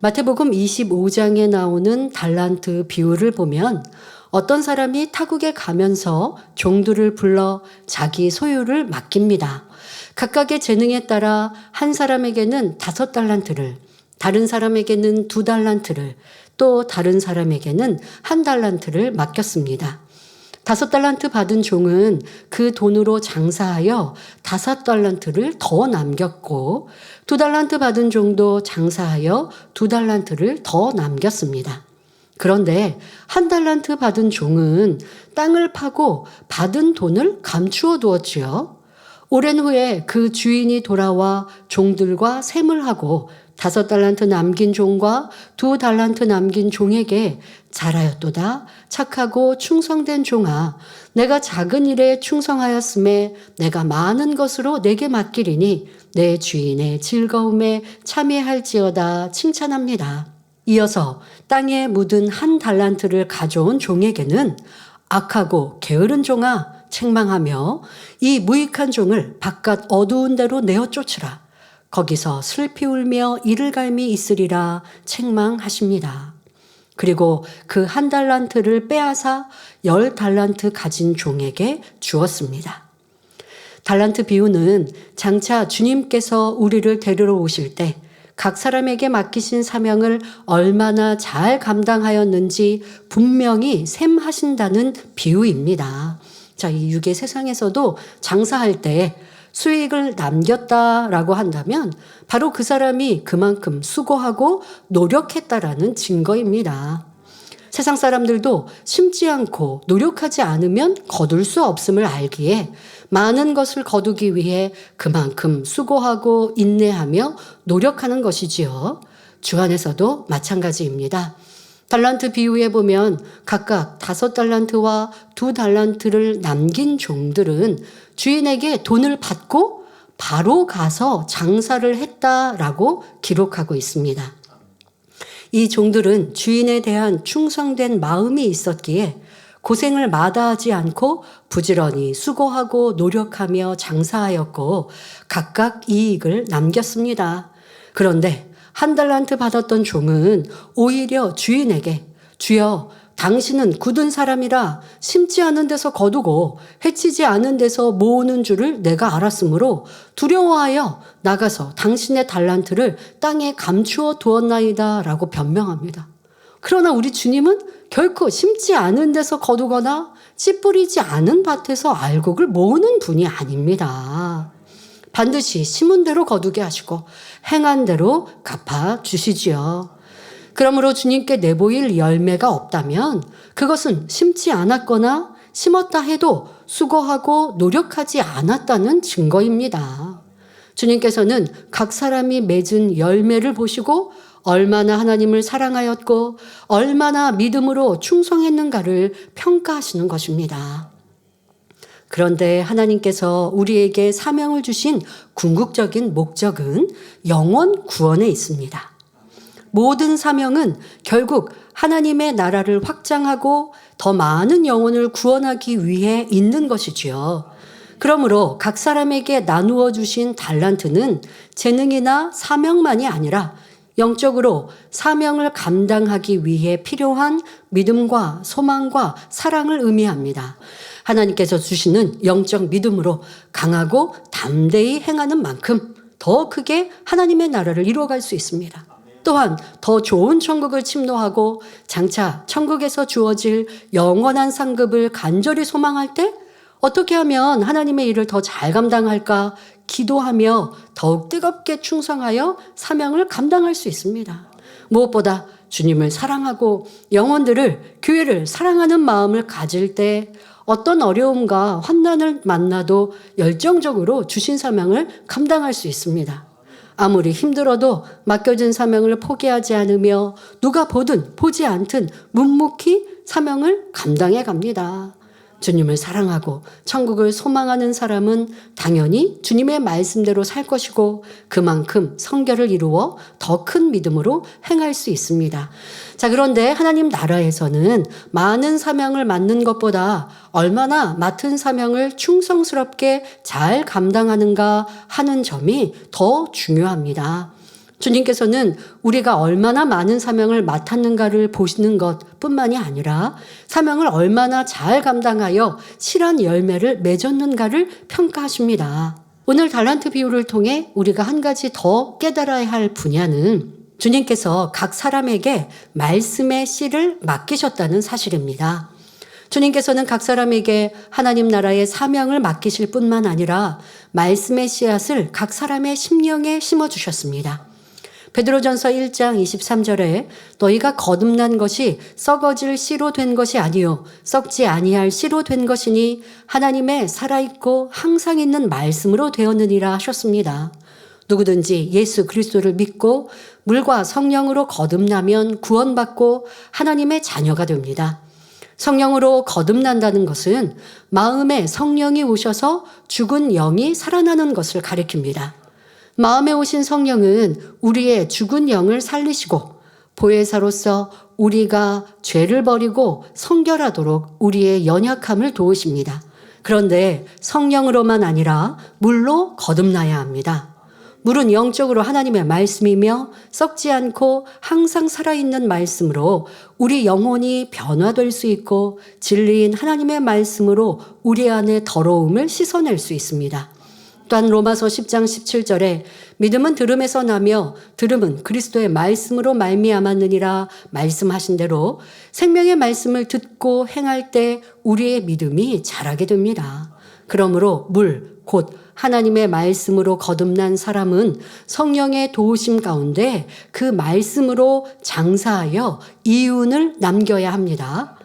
마태복음 25장에 나오는 달란트 비유를 보면 어떤 사람이 타국에 가면서 종들을 불러 자기 소유를 맡깁니다. 각각의 재능에 따라 한 사람에게는 5달란트를, 다른 사람에게는 2달란트를, 또 다른 사람에게는 1달란트를 맡겼습니다. 5달란트 받은 종은 그 돈으로 장사하여 5달란트를 더 남겼고 2달란트 받은 종도 장사하여 2달란트를 더 남겼습니다. 그런데 1달란트 받은 종은 땅을 파고 받은 돈을 감추어 두었지요. 오랜 후에 그 주인이 돌아와 종들과 셈을 하고 5달란트 남긴 종과 2달란트 남긴 종에게 잘하였도다. 착하고 충성된 종아, 내가 작은 일에 충성하였음에 내가 많은 것으로 내게 맡기리니 내 주인의 즐거움에 참여할지어다 칭찬합니다. 이어서 땅에 묻은 1달란트를 가져온 종에게는 악하고 게으른 종아 책망하며 이 무익한 종을 바깥 어두운 데로 내어 쫓으라. 거기서 슬피 울며 이를 갈미 있으리라 책망하십니다. 그리고 그 1달란트를 빼앗아 10달란트 가진 종에게 주었습니다. 달란트 비유는 장차 주님께서 우리를 데리러 오실 때 각 사람에게 맡기신 사명을 얼마나 잘 감당하였는지 분명히 셈하신다는 비유입니다. 자, 이 육의 세상에서도 장사할 때 수익을 남겼다라고 한다면 바로 그 사람이 그만큼 수고하고 노력했다라는 증거입니다. 세상 사람들도 심지 않고 노력하지 않으면 거둘 수 없음을 알기에 많은 것을 거두기 위해 그만큼 수고하고 인내하며 노력하는 것이지요. 주 안에서도 마찬가지입니다. 달란트 비유에 보면 각각 5달란트와 2달란트를 남긴 종들은 주인에게 돈을 받고 바로 가서 장사를 했다라고 기록하고 있습니다. 이 종들은 주인에 대한 충성된 마음이 있었기에 고생을 마다하지 않고 부지런히 수고하고 노력하며 장사하였고 각각 이익을 남겼습니다. 그런데 1달란트 받았던 종은 오히려 주인에게 주여 당신은 굳은 사람이라 심지 않은 데서 거두고 해치지 않은 데서 모으는 줄을 내가 알았으므로 두려워하여 나가서 당신의 달란트를 땅에 감추어 두었나이다 라고 변명합니다. 그러나 우리 주님은 결코 심지 않은 데서 거두거나 씨 뿌리지 않은 밭에서 알곡을 모으는 분이 아닙니다. 반드시 심은 대로 거두게 하시고 행한 대로 갚아주시지요. 그러므로 주님께 내보일 열매가 없다면 그것은 심지 않았거나 심었다 해도 수고하고 노력하지 않았다는 증거입니다. 주님께서는 각 사람이 맺은 열매를 보시고 얼마나 하나님을 사랑하였고 얼마나 믿음으로 충성했는가를 평가하시는 것입니다. 그런데 하나님께서 우리에게 사명을 주신 궁극적인 목적은 영혼 구원에 있습니다. 모든 사명은 결국 하나님의 나라를 확장하고 더 많은 영혼을 구원하기 위해 있는 것이지요. 그러므로 각 사람에게 나누어 주신 달란트는 재능이나 사명만이 아니라 영적으로 사명을 감당하기 위해 필요한 믿음과 소망과 사랑을 의미합니다. 하나님께서 주시는 영적 믿음으로 강하고 담대히 행하는 만큼 더 크게 하나님의 나라를 이루어갈 수 있습니다. 또한 더 좋은 천국을 침노하고 장차 천국에서 주어질 영원한 상급을 간절히 소망할 때 어떻게 하면 하나님의 일을 더 잘 감당할까 기도하며 더욱 뜨겁게 충성하여 사명을 감당할 수 있습니다. 무엇보다 주님을 사랑하고 영혼들을, 교회를 사랑하는 마음을 가질 때 어떤 어려움과 환난을 만나도 열정적으로 주신 사명을 감당할 수 있습니다. 아무리 힘들어도 맡겨진 사명을 포기하지 않으며 누가 보든 보지 않든 묵묵히 사명을 감당해 갑니다. 주님을 사랑하고 천국을 소망하는 사람은 당연히 주님의 말씀대로 살 것이고 그만큼 성결을 이루어 더 큰 믿음으로 행할 수 있습니다. 자, 그런데 하나님 나라에서는 많은 사명을 맡는 것보다 얼마나 맡은 사명을 충성스럽게 잘 감당하는가 하는 점이 더 중요합니다. 주님께서는 우리가 얼마나 많은 사명을 맡았는가를 보시는 것뿐만이 아니라 사명을 얼마나 잘 감당하여 실한 열매를 맺었는가를 평가하십니다. 오늘 달란트 비유를 통해 우리가 한 가지 더 깨달아야 할 분야는 주님께서 각 사람에게 말씀의 씨를 맡기셨다는 사실입니다. 주님께서는 각 사람에게 하나님 나라의 사명을 맡기실 뿐만 아니라 말씀의 씨앗을 각 사람의 심령에 심어주셨습니다. 베드로전서 1장 23절에 너희가 거듭난 것이 썩어질 씨로 된 것이 아니요 썩지 아니할 씨로 된 것이니 하나님의 살아있고 항상 있는 말씀으로 되었느니라 하셨습니다. 누구든지 예수 그리스도를 믿고 물과 성령으로 거듭나면 구원받고 하나님의 자녀가 됩니다. 성령으로 거듭난다는 것은 마음에 성령이 오셔서 죽은 영이 살아나는 것을 가리킵니다. 마음에 오신 성령은 우리의 죽은 영을 살리시고 보혜사로서 우리가 죄를 버리고 성결하도록 우리의 연약함을 도우십니다. 그런데 성령으로만 아니라 물로 거듭나야 합니다. 물은 영적으로 하나님의 말씀이며 썩지 않고 항상 살아있는 말씀으로 우리 영혼이 변화될 수 있고 진리인 하나님의 말씀으로 우리 안의 더러움을 씻어낼 수 있습니다. 또한 로마서 10장 17절에 믿음은 들음에서 나며 들음은 그리스도의 말씀으로 말미암았느니라 말씀하신 대로 생명의 말씀을 듣고 행할 때 우리의 믿음이 자라게 됩니다. 그러므로 물, 곧 하나님의 말씀으로 거듭난 사람은 성령의 도우심 가운데 그 말씀으로 장사하여 이윤을 남겨야 합니다.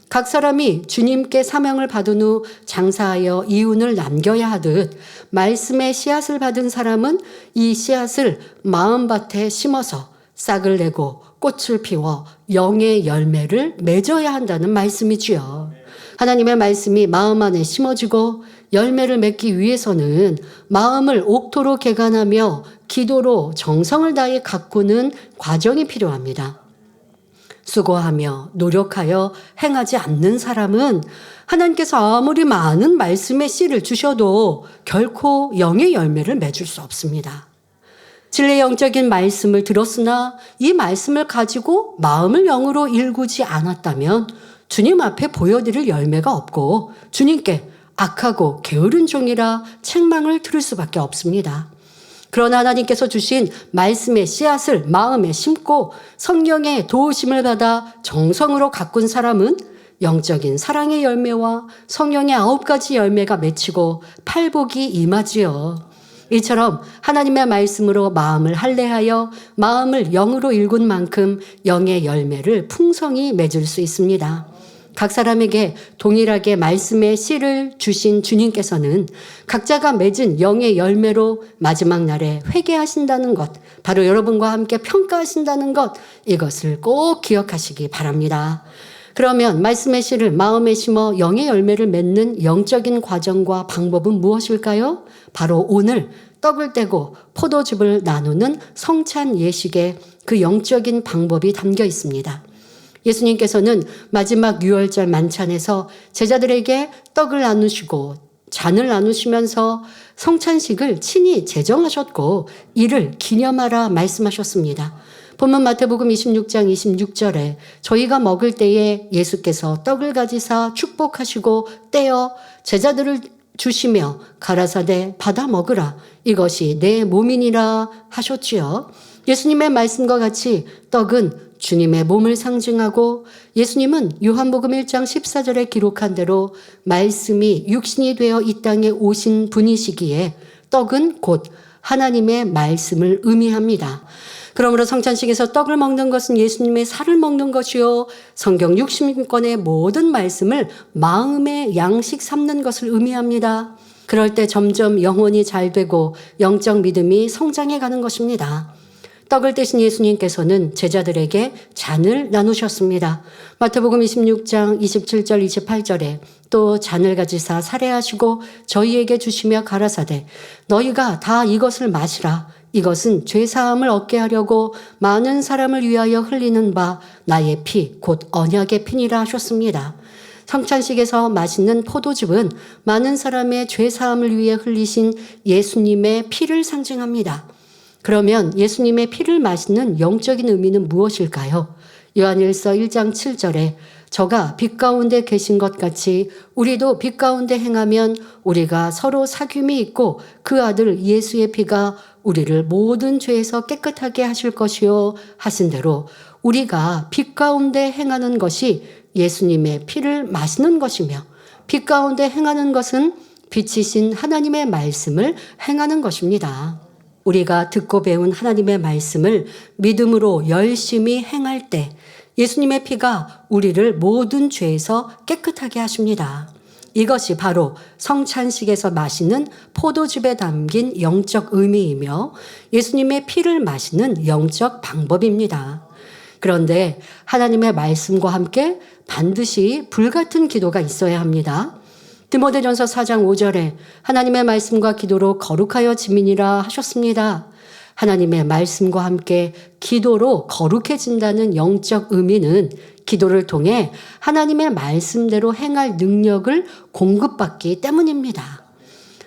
각 사람이 주님께 사명을 받은 후 장사하여 이윤을 남겨야 하듯 말씀의 씨앗을 받은 사람은 이 씨앗을 마음밭에 심어서 싹을 내고 꽃을 피워 영의 열매를 맺어야 한다는 말씀이지요. 하나님의 말씀이 마음 안에 심어지고 열매를 맺기 위해서는 마음을 옥토로 개간하며 기도로 정성을 다해 가꾸는 과정이 필요합니다. 수고하며 노력하여 행하지 않는 사람은 하나님께서 아무리 많은 말씀의 씨를 주셔도 결코 영의 열매를 맺을 수 없습니다. 진리의 영적인 말씀을 들었으나 이 말씀을 가지고 마음을 영으로 일구지 않았다면 주님 앞에 보여드릴 열매가 없고 주님께 악하고 게으른 종이라 책망을 들을 수밖에 없습니다. 그러나 하나님께서 주신 말씀의 씨앗을 마음에 심고 성령의 도우심을 받아 정성으로 가꾼 사람은 영적인 사랑의 열매와 성령의 9가지 열매가 맺히고 팔복이 임하지요. 이처럼 하나님의 말씀으로 마음을 할례하여 마음을 영으로 일군 만큼 영의 열매를 풍성히 맺을 수 있습니다. 각 사람에게 동일하게 말씀의 씨를 주신 주님께서는 각자가 맺은 영의 열매로 마지막 날에 회개하신다는 것, 바로 여러분과 함께 평가하신다는 것, 이것을 꼭 기억하시기 바랍니다. 그러면 말씀의 씨를 마음에 심어 영의 열매를 맺는 영적인 과정과 방법은 무엇일까요? 바로 오늘 떡을 떼고 포도즙을 나누는 성찬 예식에 그 영적인 방법이 담겨 있습니다. 예수님께서는 마지막 유월절 만찬에서 제자들에게 떡을 나누시고 잔을 나누시면서 성찬식을 친히 제정하셨고 이를 기념하라 말씀하셨습니다. 본문 마태복음 26장 26절에 저희가 먹을 때에 예수께서 떡을 가지사 축복하시고 떼어 제자들을 주시며 가라사대 받아 먹으라 이것이 내 몸이니라 하셨지요. 예수님의 말씀과 같이 떡은 주님의 몸을 상징하고 예수님은 요한복음 1장 14절에 기록한 대로 말씀이 육신이 되어 이 땅에 오신 분이시기에 떡은 곧 하나님의 말씀을 의미합니다. 그러므로 성찬식에서 떡을 먹는 것은 예수님의 살을 먹는 것이요 성경 60권의 모든 말씀을 마음의 양식 삼는 것을 의미합니다. 그럴 때 점점 영혼이 잘 되고 영적 믿음이 성장해 가는 것입니다. 떡을 떼신 예수님께서는 제자들에게 잔을 나누셨습니다. 마태복음 26장 27절 28절에 또 잔을 가지사 살해하시고 저희에게 주시며 가라사대 너희가 다 이것을 마시라. 이것은 죄사함을 얻게 하려고 많은 사람을 위하여 흘리는 바 나의 피 곧 언약의 피니라 하셨습니다. 성찬식에서 마시는 포도즙은 많은 사람의 죄사함을 위해 흘리신 예수님의 피를 상징합니다. 그러면 예수님의 피를 마시는 영적인 의미는 무엇일까요? 요한일서 1장 7절에 저가 빛 가운데 계신 것 같이 우리도 빛 가운데 행하면 우리가 서로 사귐이 있고 그 아들 예수의 피가 우리를 모든 죄에서 깨끗하게 하실 것이요 하신 대로 우리가 빛 가운데 행하는 것이 예수님의 피를 마시는 것이며 빛 가운데 행하는 것은 빛이신 하나님의 말씀을 행하는 것입니다. 우리가 듣고 배운 하나님의 말씀을 믿음으로 열심히 행할 때 예수님의 피가 우리를 모든 죄에서 깨끗하게 하십니다. 이것이 바로 성찬식에서 마시는 포도즙에 담긴 영적 의미이며 예수님의 피를 마시는 영적 방법입니다. 그런데 하나님의 말씀과 함께 반드시 불같은 기도가 있어야 합니다. 디모데전서 4장 5절에 하나님의 말씀과 기도로 거룩하여 지민이라 하셨습니다. 하나님의 말씀과 함께 기도로 거룩해진다는 영적 의미는 기도를 통해 하나님의 말씀대로 행할 능력을 공급받기 때문입니다.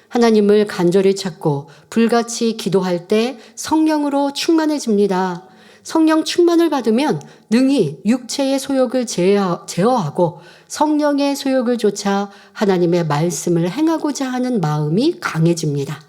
하나님을 간절히 찾고 불같이 기도할 때 성령으로 충만해집니다. 성령 충만을 받으면 능히 육체의 소욕을 제어하고 성령의 소욕을 좇아 하나님의 말씀을 행하고자 하는 마음이 강해집니다.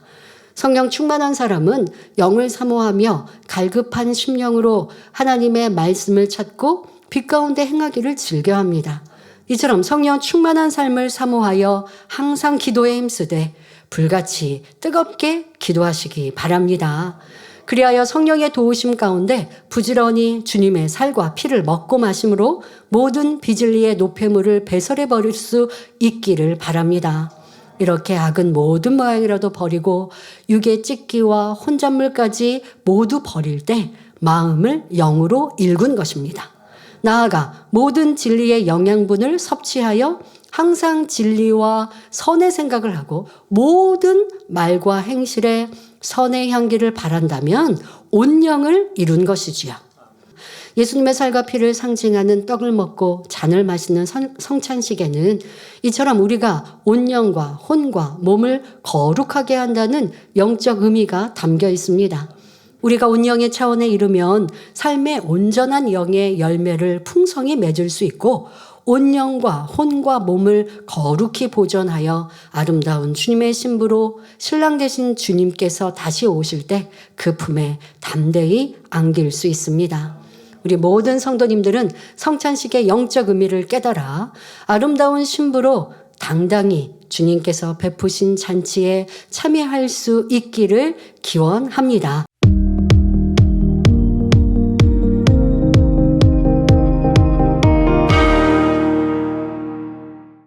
성령 충만한 사람은 영을 사모하며 갈급한 심령으로 하나님의 말씀을 찾고 빛 가운데 행하기를 즐겨합니다. 이처럼 성령 충만한 삶을 사모하여 항상 기도에 힘쓰되 불같이 뜨겁게 기도하시기 바랍니다. 그리하여 성령의 도우심 가운데 부지런히 주님의 살과 피를 먹고 마심으로 모든 비진리의 노폐물을 배설해 버릴 수 있기를 바랍니다. 이렇게 악은 모든 모양이라도 버리고 육의 찢기와 혼잣물까지 모두 버릴 때 마음을 영으로 일군 것입니다. 나아가 모든 진리의 영양분을 섭취하여 항상 진리와 선의 생각을 하고 모든 말과 행실에 선의 향기를 바란다면 온영을 이룬 것이지요. 예수님의 살과 피를 상징하는 떡을 먹고 잔을 마시는 성찬식에는 이처럼 우리가 온영과 혼과 몸을 거룩하게 한다는 영적 의미가 담겨 있습니다. 우리가 온영의 차원에 이르면 삶의 온전한 영의 열매를 풍성히 맺을 수 있고 온영과 혼과 몸을 거룩히 보존하여 아름다운 주님의 신부로 신랑 되신 주님께서 다시 오실 때 그 품에 담대히 안길 수 있습니다. 우리 모든 성도님들은 성찬식의 영적 의미를 깨달아 아름다운 신부로 당당히 주님께서 베푸신 잔치에 참여할 수 있기를 기원합니다.